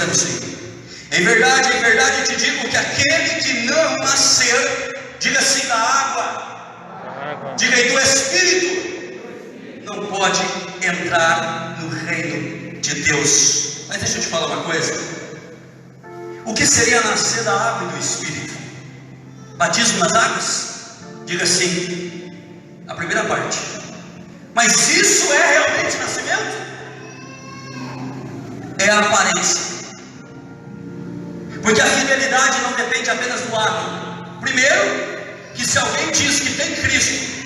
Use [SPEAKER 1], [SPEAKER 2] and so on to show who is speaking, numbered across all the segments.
[SPEAKER 1] do Senhor. Em verdade eu te digo que aquele que não nascer, diga assim, da água, diga aí, do Espírito, não pode entrar no reino de Deus. Mas deixa eu te falar uma coisa. O que seria nascer da água e do Espírito? Batismo nas águas? Diga assim, a primeira parte. Mas isso é realmente nascimento? É a aparência. Porque a fidelidade não depende apenas do ato. Primeiro, que se alguém diz que tem Cristo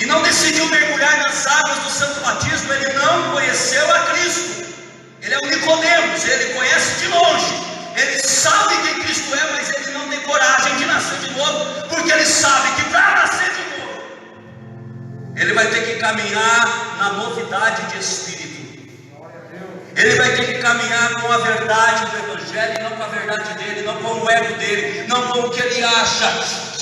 [SPEAKER 1] e não decidiu mergulhar nas águas do santo batismo, ele não conheceu a Cristo. Ele é um Nicodemos, ele conhece de longe. Ele sabe quem Cristo é, mas ele não tem coragem de nascer de novo, porque ele sabe que para nascer de novo, ele vai ter que caminhar na novidade de espírito. Ele vai ter que caminhar com a verdade do Evangelho, não com a verdade dele, não com o ego dele, não com o que ele acha,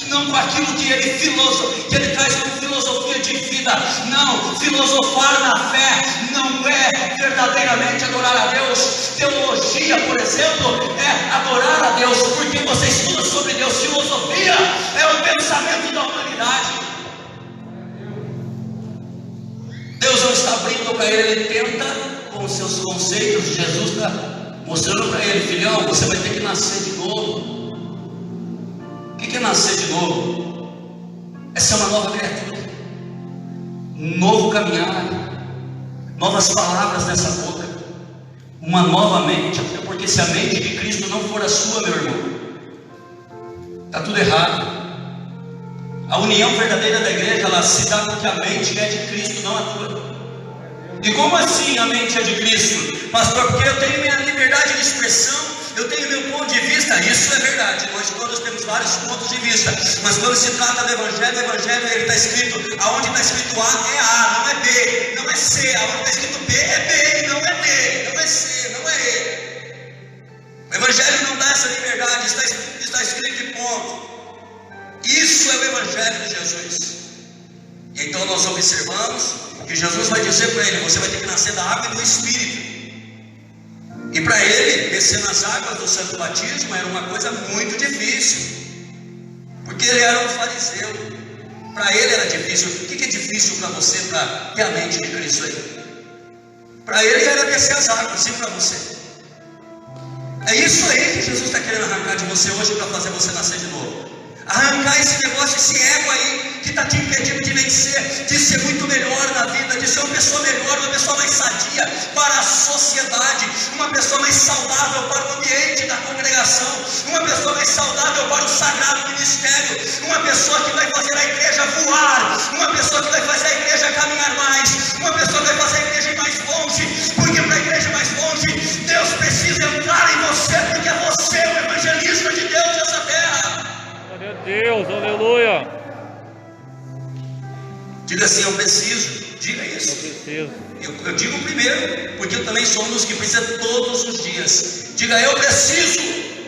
[SPEAKER 1] não com aquilo que ele traz como filosofia de vida. Não, filosofar na fé não é verdadeiramente adorar a Deus. Teologia, por exemplo, é adorar a Deus, porque você estuda sobre Deus. Filosofia é o pensamento da humanidade. Deus não está abrindo para ele, tenta com os seus conceitos. Jesus está mostrando para ele: filhão, você vai ter que nascer de novo. O que é nascer de novo? É ser uma nova criatura, um novo caminhar, novas palavras nessa boca, uma nova mente. Até porque se a mente de Cristo não for a sua, meu irmão, está tudo errado. A união verdadeira da igreja, ela se dá porque a mente é de Cristo, não a tua. E como assim a mente é de Cristo? Pastor, porque eu tenho minha liberdade de expressão, eu tenho meu ponto de vista. Isso é verdade, nós todos temos vários pontos de vista. Mas quando se trata do Evangelho, o Evangelho ele está escrito, aonde está escrito A é A, não é B, não é C. Aonde está escrito B é B, não é D, não é C, não é E. O Evangelho não dá essa liberdade, está escrito de ponto. Isso é o Evangelho de Jesus. E então nós observamos que Jesus vai dizer para ele: você vai ter que nascer da água e do Espírito. E para ele, descer nas águas do santo batismo era uma coisa muito difícil, porque ele era um fariseu. Para ele era difícil. O que é difícil para você, para ter a mente de Cristo aí? Para ele era descer as águas, e para você? É isso aí que Jesus está querendo arrancar de você hoje, para fazer você nascer de novo. Arrancar esse negócio, esse ego aí que está te impedindo de vencer, de ser muito melhor na vida, de ser uma pessoa melhor, uma pessoa mais sadia para a sociedade, uma pessoa mais saudável para o ambiente da congregação, uma pessoa mais saudável para o sagrado ministério, uma pessoa que vai fazer a igreja voar, uma pessoa que vai fazer a igreja caminhar mais, uma pessoa que vai fazer a igreja ir mais longe. Porque para a igreja ir mais longe, Deus precisa entrar em você, porque você é o evangelista de Deus nessa terra.
[SPEAKER 2] Glória a Deus, aleluia.
[SPEAKER 1] Diga assim: eu preciso. Diga isso. Eu digo primeiro, porque eu também sou um dos que precisa todos os dias. Diga: eu preciso.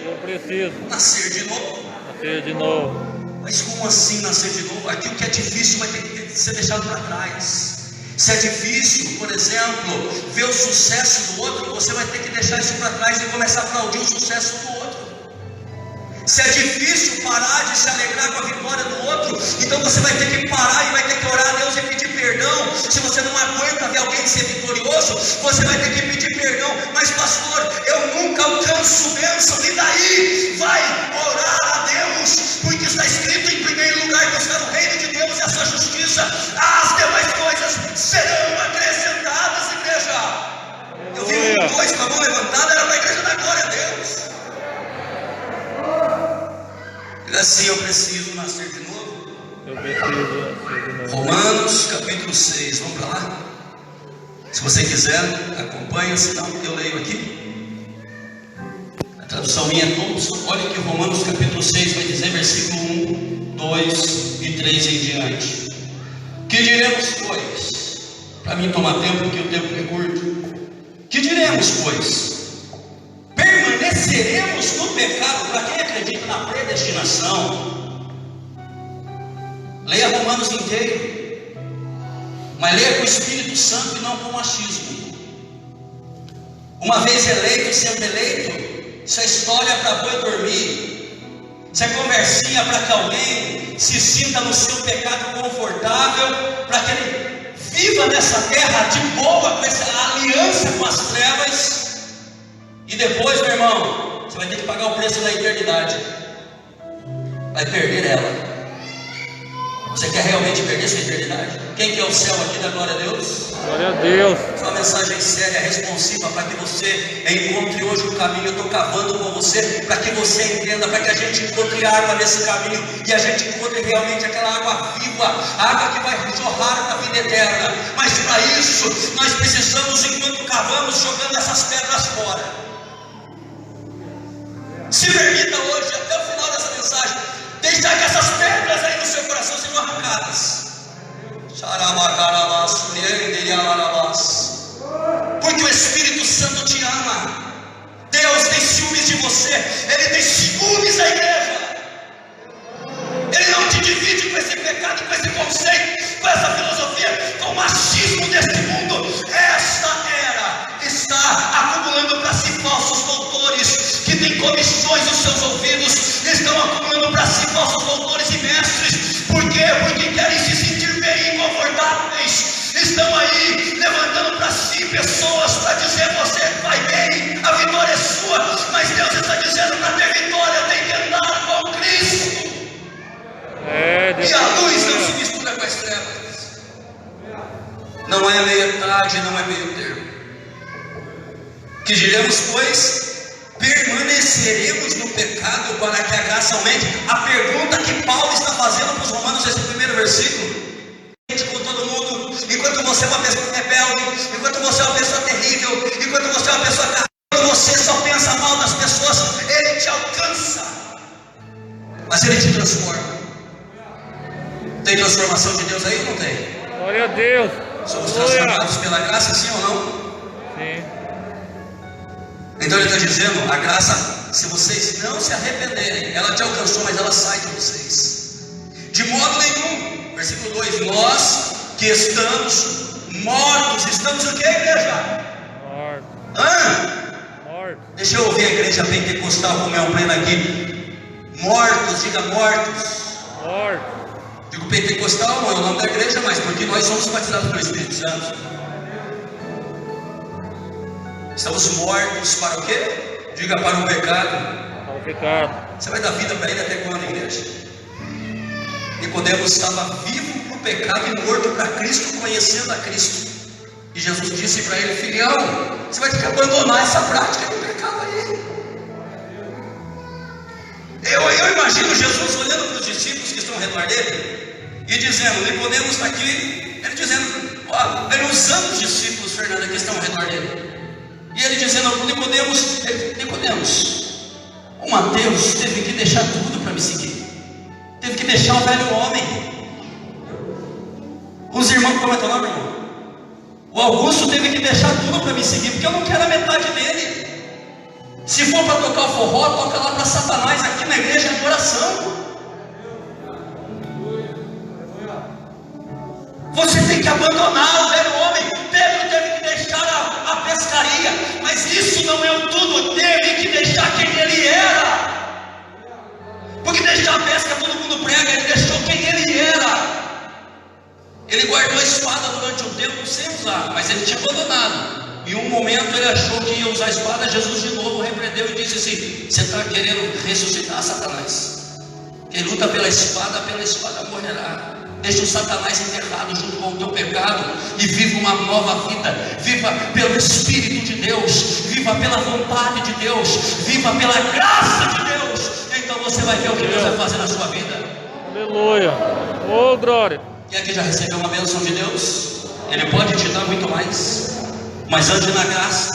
[SPEAKER 2] Eu preciso
[SPEAKER 1] nascer de novo.
[SPEAKER 2] Nascer de novo.
[SPEAKER 1] Mas como assim nascer de novo? Aquilo que é difícil vai ter que ser deixado para trás. Se é difícil, por exemplo, ver o sucesso do outro, você vai ter que deixar isso para trás e começar a aplaudir o sucesso do outro. Se é difícil parar de se alegrar com a vitória do outro, então você vai ter que parar e vai ter que orar a Deus e pedir perdão. Se você não aguenta ver alguém ser vitorioso, você vai ter que pedir perdão. Mas pastor, eu nunca alcanço bênção. E daí? Vai orar a Deus, porque está escrito em primeiro lugar: buscar o reino de Deus e a sua justiça, as demais coisas serão acrescentadas, igreja. Eu vi dois com a mão levantada, era para a igreja da glória a Deus. Assim, eu preciso nascer de novo.
[SPEAKER 2] Eu preciso nascer de novo.
[SPEAKER 1] Romanos capítulo 6, vamos para lá? Se você quiser, acompanha, senão eu leio aqui. A tradução minha é Thompson. Olha que Romanos capítulo 6 vai dizer, versículo 1, 2 e 3 em diante. Que diremos, pois? Para mim tomar tempo, porque o tempo é curto. Que diremos, pois? Permaneceremos no pecado? Para quem acredita na predestinação, leia Romanos inteiro, mas leia com o Espírito Santo e não com o achismo. Uma vez eleito, sempre eleito, isso é história para boi dormir. Isso é conversinha para que alguém se sinta no seu pecado confortável, para que ele viva nessa terra de boa, com essa aliança com as trevas. E depois, meu irmão, você vai ter que pagar o preço da eternidade. Vai perder ela. Você quer realmente perder sua eternidade? Quem quer o céu aqui da glória a Deus?
[SPEAKER 2] Glória a Deus.
[SPEAKER 1] Uma mensagem séria, responsiva, para que você encontre hoje o caminho. Eu estou cavando com você, para que você entenda, para que a gente encontre água nesse caminho, e a gente encontre realmente aquela água viva, água que vai jorrar para a vida eterna. Mas para isso, nós precisamos, enquanto cavamos, jogando essas pedras fora. Se permita hoje, até o final dessa mensagem, deixar que essas pedras aí no seu coração sejam arrancadas. Porque o Espírito Santo te ama. Deus tem ciúmes de você. Ele tem ciúmes da igreja. Ele não te divide com esse pecado, com esse conceito, com essa filosofia, com o machismo deste mundo. Esta era está acumulando para si falsos doutores que têm comissões nos seus ouvidos. Estão acumulando para si falsos doutores e mestres. Por quê? Porque querem se sentir bem e confortáveis. Estão aí levantando para si pessoas para dizer: você vai bem, a vitória é sua. Mas Deus está dizendo: para ter vitória tem que andar com Cristo. E a luz não se mistura com as trevas. Não é meia-tarde, não é meio termo. Que diremos, pois? Permaneceremos no pecado para que a graça aumente? A pergunta que Paulo está fazendo para os romanos, esse primeiro versículo. Com todo mundo, enquanto você é uma pessoa rebelde, enquanto você é uma pessoa terrível, enquanto você é uma pessoa carnal, quando você só pensa mal das pessoas, ele te alcança, mas ele te transforma. Tem transformação de Deus aí ou não tem?
[SPEAKER 2] Glória a Deus.
[SPEAKER 1] Somos transformados pela graça, sim ou não?
[SPEAKER 2] Sim.
[SPEAKER 1] Então ele está dizendo: a graça, se vocês não se arrependerem, ela te alcançou, mas ela sai de vocês. De modo nenhum. Versículo 2: nós que estamos mortos, estamos o que, igreja? Mortos. Deixa eu ouvir a igreja pentecostal como é um pleno aqui. Mortos, diga mortos. Digo pentecostal, não é o nome da igreja, mas porque nós somos batizados pelo Espírito Santo. Estamos mortos para o quê? Diga: para o pecado.
[SPEAKER 2] Para o pecado.
[SPEAKER 1] Você vai dar vida para ele até quando, igreja? Nicodemos estava vivo para o pecado e morto para Cristo, conhecendo a Cristo. E Jesus disse para ele: filhão, você vai ter que abandonar essa prática do pecado aí. Eu imagino Jesus olhando para os discípulos que estão ao redor dele e dizendo: Nicodemos está aqui. Ele dizendo, ele usando os discípulos, Fernanda, que estão ao redor dele. E ele dizendo: Nicodemos, o Mateus teve que deixar tudo para me seguir. Teve que deixar o velho homem. Os irmãos, como é teu nome, irmão? O Augusto teve que deixar tudo para me seguir, porque eu não quero a metade dele. Se for para tocar o forró, toca lá para Satanás. Aqui na igreja é adoração. Você tem que abandonar o velho homem. Pedro teve que deixar a pescaria, mas isso não é o tudo. Teve que deixar quem ele era. Porque deixar a pesca todo mundo prega, ele deixou quem ele era. Ele guardou a espada durante um tempo sem usar, mas ele tinha abandonado. Em um momento ele achou que ia usar a espada. Jesus de novo repreendeu e disse assim: você está querendo ressuscitar, Satanás? Quem luta pela espada morrerá. Deixa o Satanás enterrado junto com o teu pecado e viva uma nova vida. Viva pelo Espírito de Deus, viva pela vontade de Deus, viva pela graça de Deus. Então você vai ver o que Deus vai fazer na sua vida.
[SPEAKER 2] Aleluia. Oh, glória.
[SPEAKER 1] E aqui já recebeu uma bênção de Deus? Ele pode te dar muito mais. Mas ande na graça,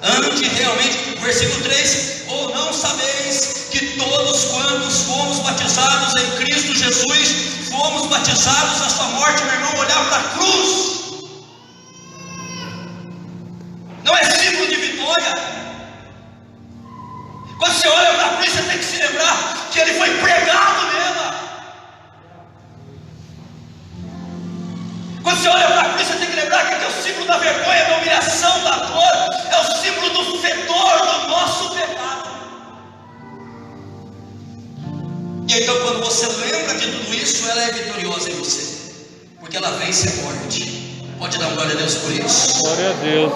[SPEAKER 1] ande realmente. Versículo 3: ou não sabeis que todos quantos fomos batizados em Cristo Jesus, fomos batizados na sua morte? Meu irmão, olhar para a cruz não é símbolo de vitória. Quando você olha para a cruz, você tem que se lembrar que ele foi pregado nela. Quando você olha para a cruz, você tem que lembrar que é o símbolo da vergonha, da humilhação, da dor. É o símbolo do quando você lembra de tudo isso, ela é vitoriosa em você, porque ela vence a morte. Pode dar glória a Deus por isso.
[SPEAKER 2] Glória a Deus.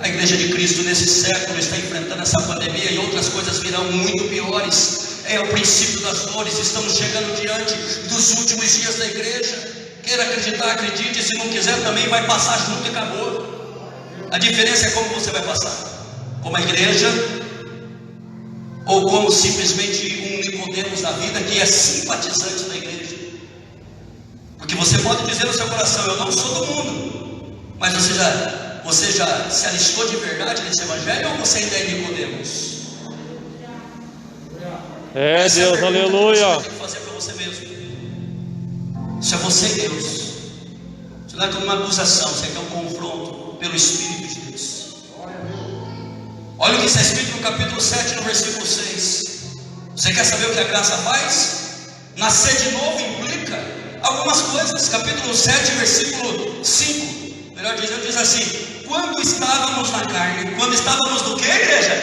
[SPEAKER 1] A igreja de Cristo nesse século está enfrentando essa pandemia e outras coisas virão muito piores. É o princípio das dores. Estamos chegando diante dos últimos dias da igreja. Queira acreditar, acredite. Se não quiser também vai passar junto e acabou. A diferença é como você vai passar, como a igreja ou como simplesmente um Nicodemos da vida que é simpatizante da igreja. Porque você pode dizer no seu coração: eu não sou do mundo. Mas você já se alistou de verdade nesse evangelho, ou você ainda é Nicodemos?
[SPEAKER 2] Essa Deus,
[SPEAKER 1] é a
[SPEAKER 2] aleluia.
[SPEAKER 1] Que você tem que fazer para você mesmo. Isso é você e Deus. Isso não é como uma acusação, isso aqui é um confronto pelo Espírito de Deus. Olha o que está escrito no capítulo 7, no versículo 6. Você quer saber o que a graça faz? Nascer de novo implica algumas coisas. Capítulo 7, versículo 5, melhor dizendo, diz assim: quando estávamos na carne. Quando estávamos no que, igreja?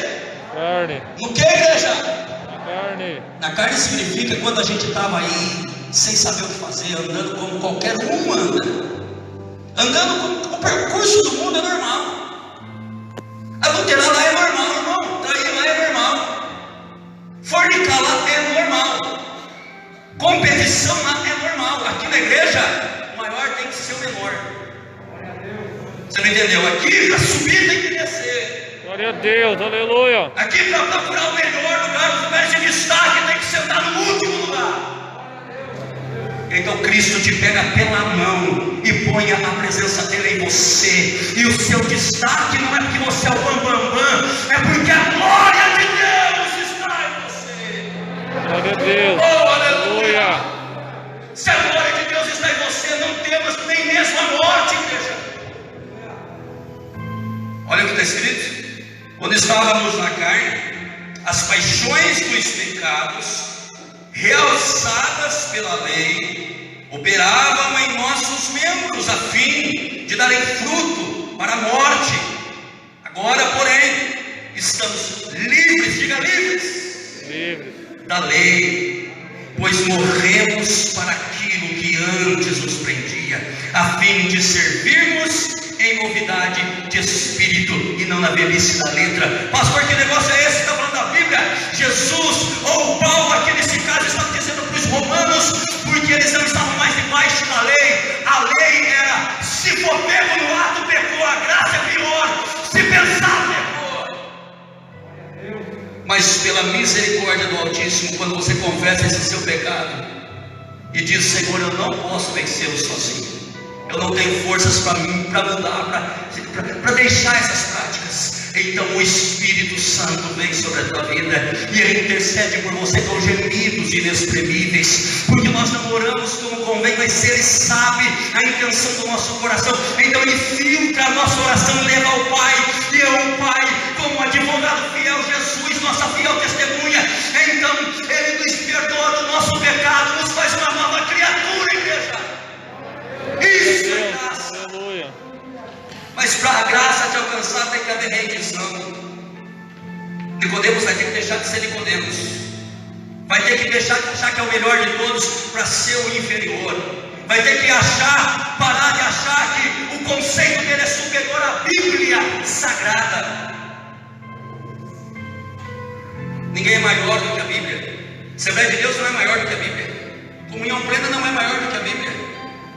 [SPEAKER 2] Carne.
[SPEAKER 1] No que, igreja?
[SPEAKER 2] Na carne.
[SPEAKER 1] Na carne significa quando a gente estava aí sem saber o que fazer, andando como qualquer um anda, andando como o percurso do mundo é normal. Adulterar lá é normal, irmão. Trair lá é normal. Fornicar lá é normal. Competição lá é normal. Aqui na igreja, o maior tem que ser o menor. Você não entendeu? Aqui para subir tem que descer.
[SPEAKER 2] Glória a Deus, aleluia.
[SPEAKER 1] Aqui para procurar o melhor lugar, os lugares de destaque, tem que sentar no último lugar. Então Cristo te pega pela mão e põe a presença dele em você. E o seu destaque não é porque você é o bambambam, é porque a glória de Deus está em você.
[SPEAKER 2] Glória a Deus.
[SPEAKER 1] Oh, aleluia.
[SPEAKER 2] Aleluia.
[SPEAKER 1] Se a glória de Deus está em você, não temas nem mesmo a morte, igreja. Olha o que está escrito: quando estávamos na carne, as paixões dos pecados, realçadas pela lei, operavam em nossos membros a fim de darem fruto para a morte. Agora, porém, estamos livres, diga livres,
[SPEAKER 2] Livre.
[SPEAKER 1] da lei, pois morremos para aquilo que antes nos prendia, a fim de servirmos em novidade de espírito e não na velhice da letra. Pastor, que negócio é esse? Está falando da Bíblia? Jesus ou Paulo aqui nesse caso está dizendo para os romanos, porque eles não estavam mais debaixo da lei. A lei era: se for pego no ato, pecou. A graça é pior: se pensar, pecou. Mas pela misericórdia do Altíssimo, quando você confessa esse seu pecado e diz: Senhor, eu não posso vencê-lo sozinho, eu não tenho forças para mudar, para deixar essas práticas. Então o Espírito Santo vem sobre a tua vida e ele intercede por você com gemidos inexprimíveis, porque nós não oramos como convém, mas ele sabe a intenção do nosso coração. Então ele filtra a nossa oração e leva ao Pai, e o Pai, como advogado fiel, Jesus, nossa fiel testemunha, então ele nos perdoa do nosso pecado, nos faz uma nova criatura, igreja. Isso é graça.
[SPEAKER 2] Aleluia.
[SPEAKER 1] Mas para a graça te alcançar tem que haver rendição. Nicodemos vai ter que deixar de ser Nicodemos, vai ter que deixar de achar que é o melhor de todos para ser o inferior, vai ter que parar de achar que o conceito dele é superior à Bíblia Sagrada. Ninguém é maior do que a Bíblia. Assembleia de Deus não é maior do que a Bíblia. Comunhão plena não é maior do que a Bíblia.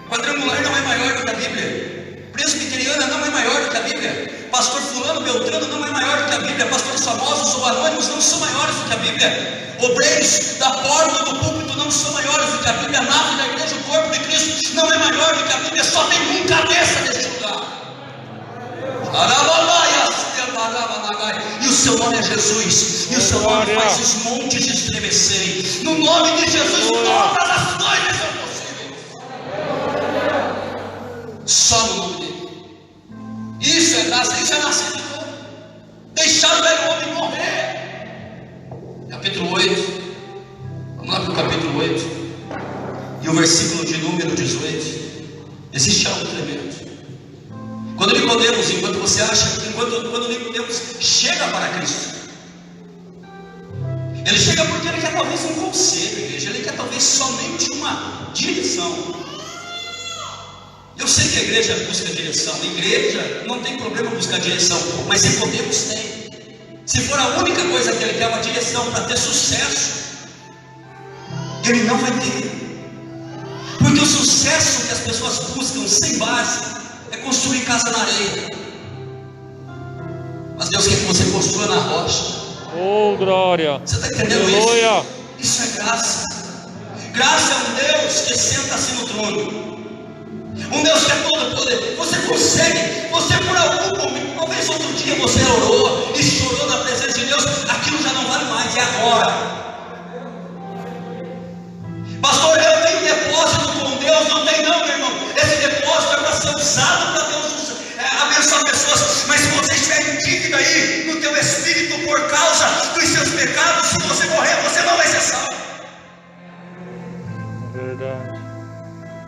[SPEAKER 1] Quadrangular não é maior do que a Bíblia. Presbiteriana não é maior do que a Bíblia. Pastor fulano, beltrano não é maior do que a Bíblia. Pastores famosos ou anônimos não são maiores do que a Bíblia. Obreiros da porta do púlpito não são maiores do que a Bíblia. A nave da igreja, o corpo de Cristo não é maior do que a Bíblia. Só tem um cabeça neste lugar. E o seu nome é Jesus. E o seu nome faz os montes estremecerem. No nome de Jesus todas as coisas são possíveis. Só no nome dele. Isso é graça, isso é nascer de novo. Deixar o velho homem morrer. Capítulo 8. Vamos lá para o capítulo 8. E o versículo de número 18. Existe algo tremendo. Quando Nicodemos, enquanto Nicodemos chega para Cristo, ele Ele chega porque ele quer talvez um conselho, igreja. Ele quer talvez somente uma direção. Eu sei que a igreja busca direção. A igreja não tem problema buscar direção, mas se podemos, tem. Se for a única coisa que ele quer uma direção para ter sucesso, ele não vai ter. Porque o sucesso que as pessoas buscam sem base é construir casa na areia. Mas Deus quer que você construa na rocha.
[SPEAKER 2] Oh, glória.
[SPEAKER 1] Você está entendendo
[SPEAKER 2] Aleluia.
[SPEAKER 1] isso? Isso é graça. Graça é um Deus que senta-se no trono. Um Deus que é todo poder. Você consegue, você por algum momento, talvez outro dia você orou e chorou na presença de Deus, aquilo já não vale mais, é agora. Pastor, eu tenho depósito com Deus. Não tem não, meu irmão. Esse depósito é para ser usado para Deus abençoar pessoas. Mas se você estiver em dívida aí no teu espírito por causa dos seus pecados, se você morrer, você não vai ser salvo.
[SPEAKER 2] Verdade.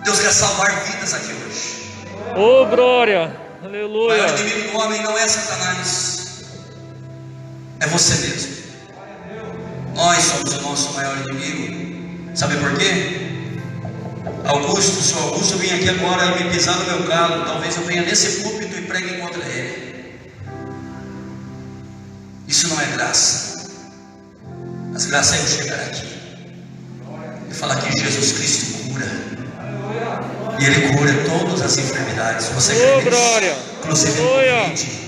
[SPEAKER 1] Deus quer salvar vidas aqui hoje.
[SPEAKER 2] Oh, glória.
[SPEAKER 1] O
[SPEAKER 2] Aleluia.
[SPEAKER 1] maior inimigo do homem não é Satanás, é você mesmo. Nós somos o nosso maior inimigo. Sabe por quê? Augusto, se o Augusto vir aqui agora e me pisar no meu calo, talvez eu venha nesse púlpito e pregue contra ele. Isso não é graça. Mas graça é eu chegar aqui e falar que Jesus Cristo cura. E Ele cura todas as enfermidades. Você crê nisso?
[SPEAKER 2] Glória.
[SPEAKER 1] Inclusive o Covid.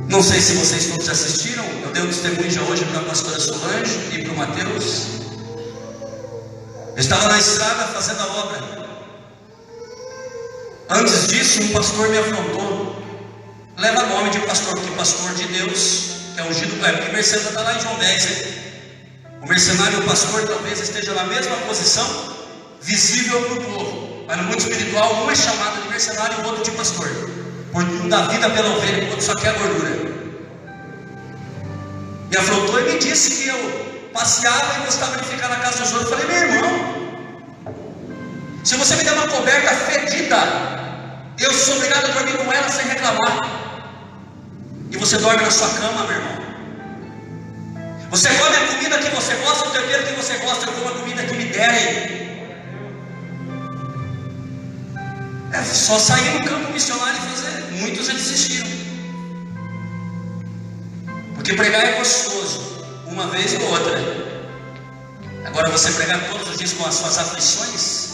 [SPEAKER 1] Não sei se vocês todos assistiram. Eu dei um testemunho já hoje para a pastora Solange e para o Mateus. Eu estava na estrada fazendo a obra. Antes disso, um pastor me afrontou. Leva nome de pastor, porque pastor de Deus é ungido com ele. Porque mercenário está lá em João 10, hein? O mercenário e o pastor talvez estejam na mesma posição, visível para o povo, mas no mundo espiritual um é chamado de mercenário e o outro de pastor, por um dá vida pela ovelha, o outro só quer a gordura. Me afrontou e me disse que eu passeava e gostava de ficar na casa dos outros. Eu falei, meu irmão, se você me der uma coberta fedida, eu sou obrigado a dormir com ela sem reclamar. E você dorme na sua cama, meu irmão. Você come a comida que você gosta, o tempero que você gosta, eu como a comida que me derem. É só sair no campo missionário e fazer. Muitos já desistiram. Porque pregar é gostoso, uma vez ou outra. Agora você pregar todos os dias com as suas aflições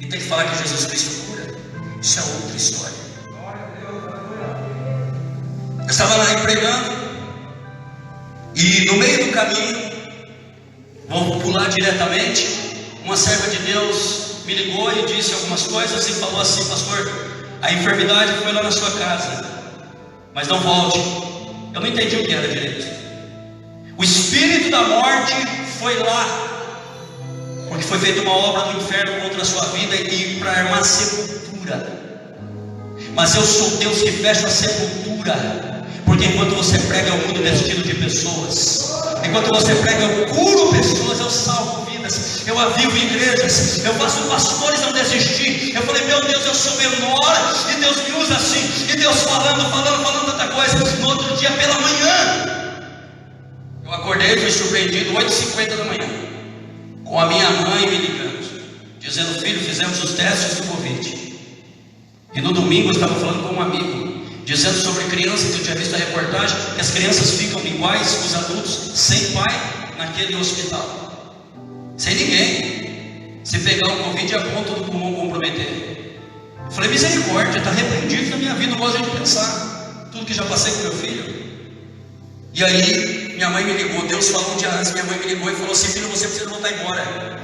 [SPEAKER 1] e tem que falar que Jesus Cristo cura, isso é outra história. Eu estava lá pregando e no meio do caminho, vou pular diretamente, uma serva de Deus me ligou e disse algumas coisas e falou assim, pastor, a enfermidade foi lá na sua casa, mas não volte. Eu não entendi o que era direito. O espírito da morte foi lá, porque foi feita uma obra do inferno contra a sua vida e para armar sepultura. Mas eu sou Deus que fecha a sepultura, porque enquanto você prega, eu mudo o destino de pessoas. Enquanto você prega, eu curo pessoas, eu salvo vidas, eu avivo igrejas, eu faço pastores não desistir. Eu falei, meu Deus, eu sou menor e Deus me usa assim. E Deus falando tanta coisa. No outro dia pela manhã, eu acordei e fui surpreendido 8h50 da manhã, com a minha mãe me ligando, dizendo, filho, fizemos os testes do Covid. E no domingo eu estava falando com um amigo, dizendo sobre crianças, que eu tinha visto a reportagem, que as crianças ficam iguais que os adultos, sem pai naquele hospital, sem ninguém. Se pegar o Covid, é a ponta do pulmão comprometer. Eu falei, misericórdia, está repreendido na minha vida, não gosto de pensar tudo que já passei com meu filho. E aí minha mãe me ligou, Deus falou um dia antes, minha mãe me ligou e falou assim, filho, você precisa voltar embora.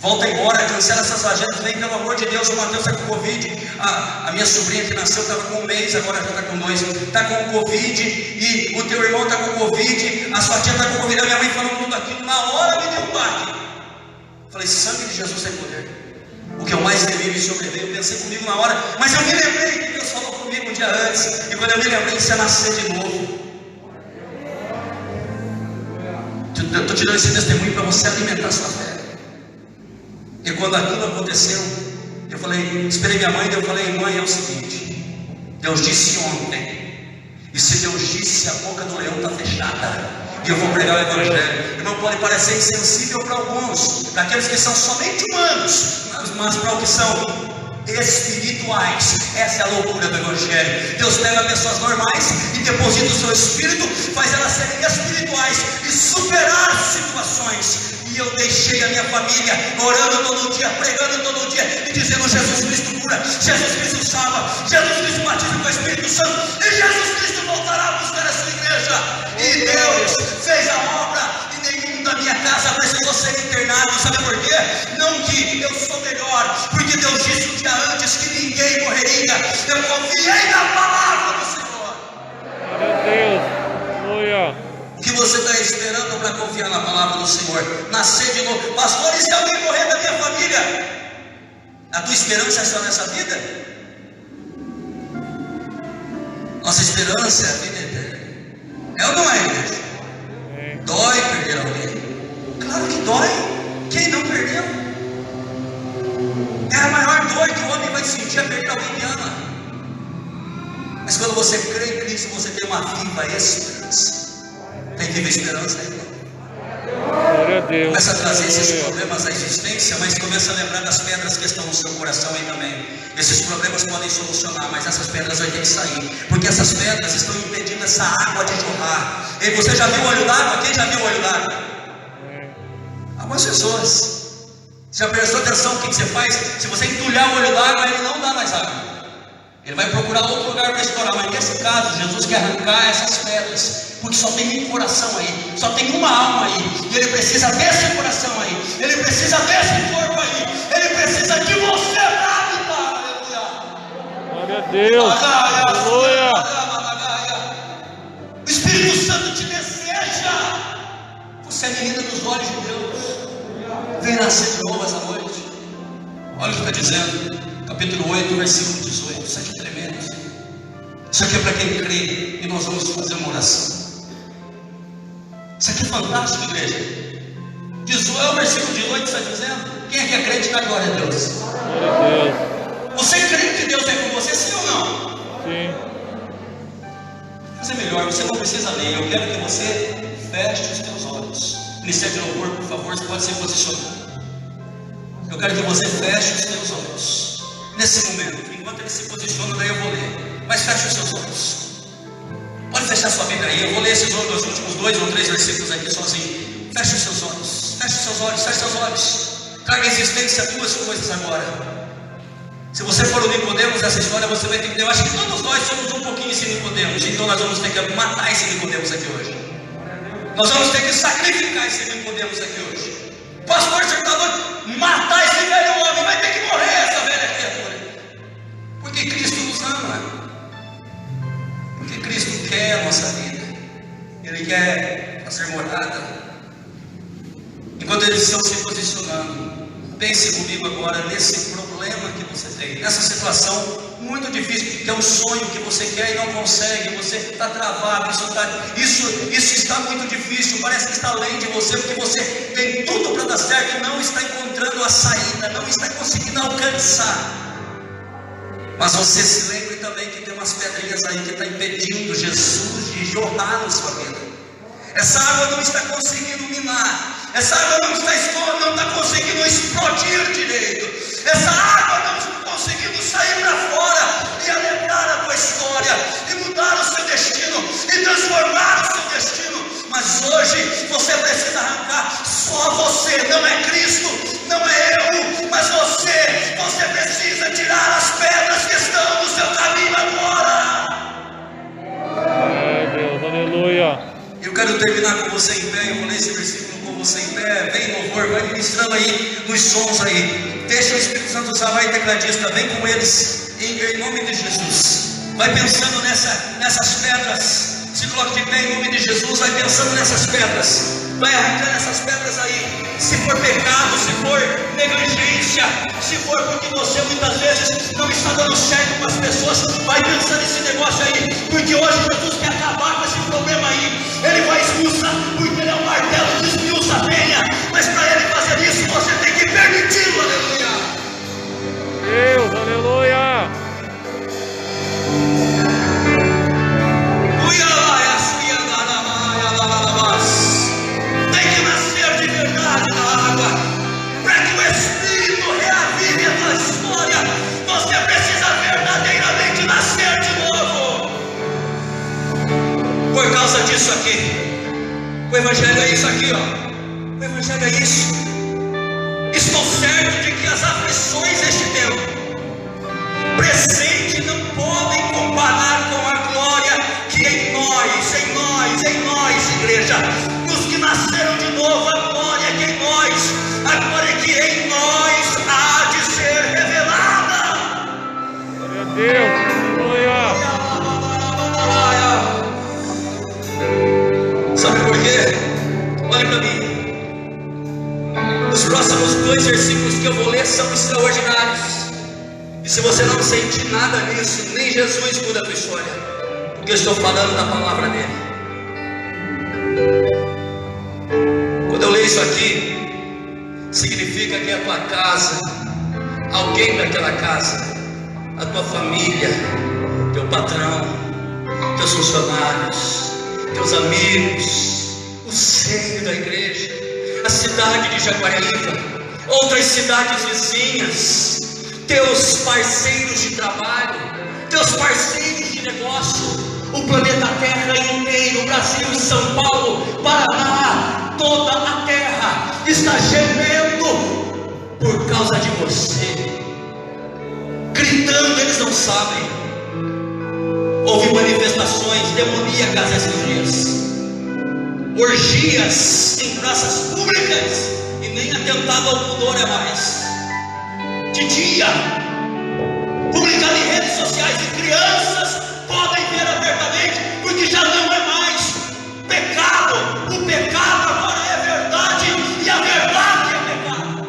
[SPEAKER 1] Volta embora, cancela essas agendas, vem pelo amor de Deus, o Mateus está com Covid. A minha sobrinha que nasceu estava com 1 mês, agora já está com 2, está com Covid, e o teu irmão está com Covid, a sua tia está com Covid. A minha mãe falando tudo aquilo, na hora me deu um baque. Falei, sangue de Jesus tem poder. O que eu mais temi me sobreveio, eu pensei comigo na hora, mas eu me lembrei que Deus falou comigo um dia antes, e quando eu me lembrei, você nascer de novo. Eu estou te dando esse testemunho para você alimentar a sua fé. E quando aquilo aconteceu, eu falei, esperei minha mãe, e eu falei, mãe, é o seguinte, Deus disse ontem, e se Deus disse, a boca do leão está fechada, E eu vou pregar o Evangelho. Irmão, pode parecer insensível para alguns, para aqueles que são somente humanos, mas para os que são espirituais. Essa é a loucura do Evangelho. Deus pega pessoas normais e deposita o seu espírito, faz elas serem espirituais e superar situações. E eu deixei a minha família orando todo dia, pregando todo dia e dizendo: Jesus Cristo cura, Jesus Cristo salva, Jesus Cristo batiza com o Espírito Santo e Jesus Cristo voltará a buscar a sua igreja. E Deus fez a obra e nenhum da minha casa precisou ser internado. Sabe por quê? Não que eu sou melhor, porque Deus disse um dia antes que ninguém morreria. Eu confiei na palavra do Senhor.
[SPEAKER 2] Glória a Deus. Aleluia.
[SPEAKER 1] O que você está esperando para confiar na palavra do Senhor? Nascer de novo. Pastor, e se alguém morrer da minha família? A tua esperança é só nessa vida? Nossa esperança é a vida eterna. É ou não é, igreja? Dói perder alguém? Claro que dói. Quem não perdeu? É a maior dor que o homem vai sentir, é perder alguém que ama. Mas quando você crê em Cristo, você tem uma viva esperança. Tem viva esperança aí, irmão?
[SPEAKER 2] Glória a Deus.
[SPEAKER 1] Começa a trazer esses problemas à existência, mas começa a lembrar das pedras que estão no seu coração aí também. Esses problemas podem solucionar, mas essas pedras vão ter que sair, porque essas pedras estão impedindo essa água de jorrar. E você já viu o olho d'água? Quem já viu o olho d'água? Algumas pessoas. Já prestou atenção o que você faz? Se você entulhar o olho d'água, ele não dá mais água. Ele vai procurar outro lugar para estourar. Mas nesse caso, Jesus quer arrancar essas pedras, porque só tem um coração aí, só tem uma alma aí, e Ele precisa desse coração aí, Ele precisa desse corpo aí, Ele precisa de você para habitar.
[SPEAKER 2] Glória a Deus. Aleluia.
[SPEAKER 1] O Espírito Santo te deseja. Você é menina dos olhos de Deus. Vem nascer de novo essa noite. Olha o que está dizendo, capítulo 8, versículo 18. Isso aqui é tremendo. Isso aqui é para quem crê. E nós vamos fazer uma oração. Isso aqui é fantástico, igreja. É o versículo 18 está dizendo. Quem é que acredita? Glória a Deus.
[SPEAKER 2] Glória a Deus.
[SPEAKER 1] Você crê que Deus é com você, sim ou não?
[SPEAKER 2] Sim.
[SPEAKER 1] Mas é melhor, você não precisa ler. Eu quero que você feche os teus olhos. Ministério de louvor, por favor, você pode se posicionar. Eu quero que você feche os teus olhos. Nesse momento, enquanto ele se posiciona, daí eu vou ler. Mas feche os seus olhos. Pode fechar sua Bíblia aí. Eu vou ler esses últimos 2 ou 3 versículos aqui sozinho. Feche os seus olhos. Feche os seus olhos. Feche os seus olhos. Traga à existência 2 coisas agora. Se você for o Nicodemos dessa história, você vai ter que. Eu acho que todos nós somos um pouquinho esse Nicodemos. Então nós vamos ter que matar esse Nicodemos aqui hoje. Nós vamos ter que sacrificar esse Nicodemos aqui hoje. Pastor, você está doido? Matar esse velho homem. Vai ter que morrer essa velha criatura. Porque Cristo nos ama. Porque Cristo quer a nossa vida. Ele quer fazer morada. Enquanto eles estão se posicionando, pense comigo agora nesse problema que você tem, nessa situação muito difícil, que é um sonho que você quer e não consegue, você está travado, isso está muito difícil, parece que está além de você, porque você tem tudo para dar certo e não está encontrando a saída, não está conseguindo alcançar. Mas você se lembre também que tem umas pedrinhas aí que está impedindo Jesus de jorrar na sua vida. Essa água não está conseguindo minar, essa água não está conseguindo explodir direito, essa água não está conseguindo sair para fora e alegrar a tua história, e mudar o seu destino, e transformar o seu destino. Mas hoje você precisa arrancar. Só você, não é Cristo, não é eu, mas você precisa tirar as pedras que estão no seu caminho agora.
[SPEAKER 2] Glória a Deus. Aleluia.
[SPEAKER 1] Eu quero terminar com você em pé. Eu vou ler esse versículo com você em pé. Vem louvor, vai ministrando aí nos sons aí. Deixa o Espírito Santo usar, vai tecladista, vem com eles em nome de Jesus. Vai pensando nessas pedras. Se coloque de pé em nome de Jesus. Vai pensando nessas pedras. Vai arrancando essas pedras aí. Se for pecado, se for negligência, se for porque você muitas vezes não está dando certo com as pessoas, vai pensando nesse negócio aí, porque hoje Jesus quer acabar com esse problema aí. Ele vai expulsar, porque ele é um martelo que expulsa a penha, mas para ele fazer isso, você tem que permiti-lo. Aleluia.
[SPEAKER 2] Deus, aleluia.
[SPEAKER 1] Uia, suia, causa disso aqui. O Evangelho é isso aqui, ó. O Evangelho é isso. Estou certo de que as aflições deste tempo presente não podem comparar com a glória que em nós, igreja, nos que nasceram de novo, a glória que em nós, a glória que em nós há de ser revelada.
[SPEAKER 2] Glória a Deus, aleluia.
[SPEAKER 1] Sabe por quê? Olha para mim. Os próximos 2 versículos que eu vou ler são extraordinários. E se você não sentir nada nisso, nem Jesus muda a tua história, porque eu estou falando da palavra dele. Quando eu leio isso aqui, significa que a tua casa, alguém daquela casa, a tua família, teu patrão, teus funcionários, teus amigos, o seio da igreja, a cidade de Jaguariúna, outras cidades vizinhas, teus parceiros de trabalho, teus parceiros de negócio, o planeta Terra inteiro, Brasil, São Paulo, Paraná, toda a terra está gemendo por causa de você, gritando. Eles não sabem. Houve manifestações demoníacas esses dias, orgias em praças públicas, e nem atentado ao pudor é mais. De dia, publicado em redes sociais, e crianças podem ver abertamente, porque já não é mais pecado. O pecado agora é verdade, e a verdade é pecado.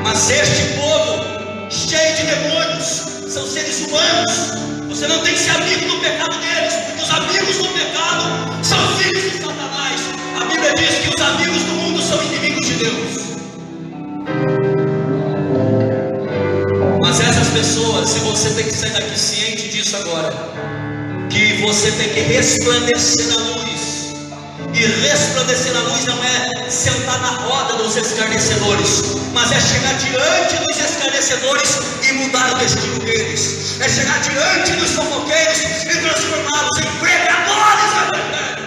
[SPEAKER 1] Mas este povo, cheio de demônios, são seres humanos. Você não tem que ser amigo do pecado deles, porque os amigos do pecado são filhos de Satanás. A Bíblia diz que os amigos do mundo são inimigos de Deus. Mas essas pessoas, se você tem que sair daqui ciente disso agora, que você tem que resplandecer na luz. E resplandecer na luz não é sentar na roda dos escarnecedores, mas é chegar diante dos escarnecedores e mudar o destino deles. É chegar diante dos fofoqueiros e transformá-los em pregadores da verdade.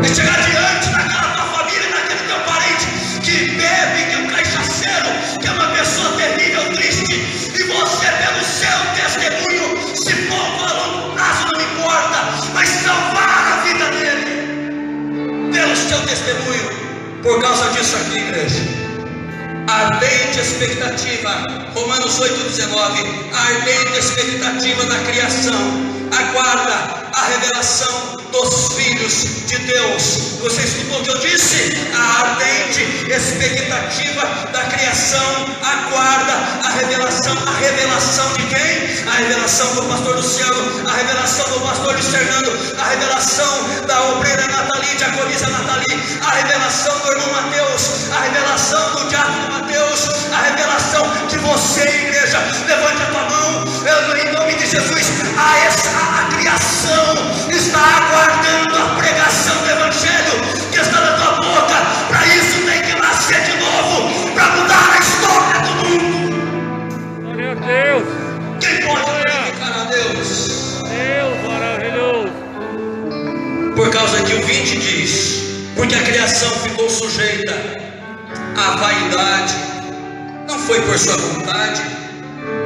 [SPEAKER 1] É chegar diante daquela tua família, daquele teu parente que bebe, que é um cachaceiro, que é uma pessoa terrível, triste, e você, pelo seu testemunho, se pouco a longo prazo não importa, mas salvar a vida dele pelo seu testemunho. Por causa disso aqui, igreja, ardente expectativa, Romanos 8,19, ardente expectativa da criação, aguarda a revelação dos filhos de Deus. Você escutou o que eu disse? A ardente expectativa da criação aguarda a revelação. A revelação de quem? A revelação do pastor Luciano, a revelação do pastor Luiz Fernando, a revelação da obreira Nathalie, diaconisa Nathalie, a revelação do irmão Mateus, a revelação do diácono Mateus, a revelação de você, igreja. Levante a tua mão, em nome de Jesus. A criação está aguardando a pregação do Evangelho que está na tua boca. Para isso tem que nascer de novo, para mudar a história do mundo.
[SPEAKER 2] Glória a Deus.
[SPEAKER 1] Quem pode glorificar a Deus?
[SPEAKER 2] Deus maravilhoso.
[SPEAKER 1] Por causa que o 20 diz: porque a criação ficou sujeita à vaidade, não foi por sua vontade,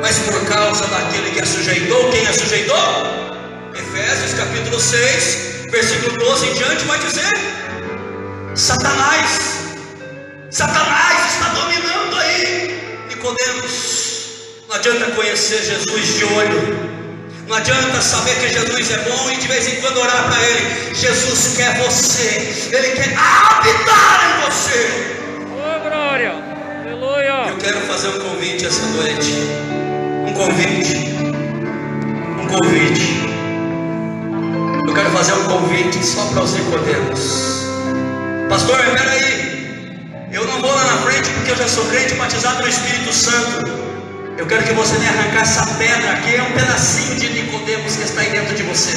[SPEAKER 1] mas por causa daquele que a sujeitou. Quem a sujeitou? Efésios capítulo 6, versículo 12 em diante vai dizer: Satanás. Satanás está dominando aí. Nicodemos, não adianta conhecer Jesus de olho, não adianta saber que Jesus é bom e de vez em quando orar para Ele. Jesus quer você, Ele quer habitar em você.
[SPEAKER 2] Oh, glória, aleluia.
[SPEAKER 1] Eu quero fazer um convite essa noite. Um convite. Eu quero fazer um convite só para os Nicodemos. Pastor, espera aí, eu não vou lá na frente porque eu já sou crente batizado no Espírito Santo. Eu quero que você venha arrancar essa pedra aqui, é um pedacinho de Nicodemos que está aí dentro de você.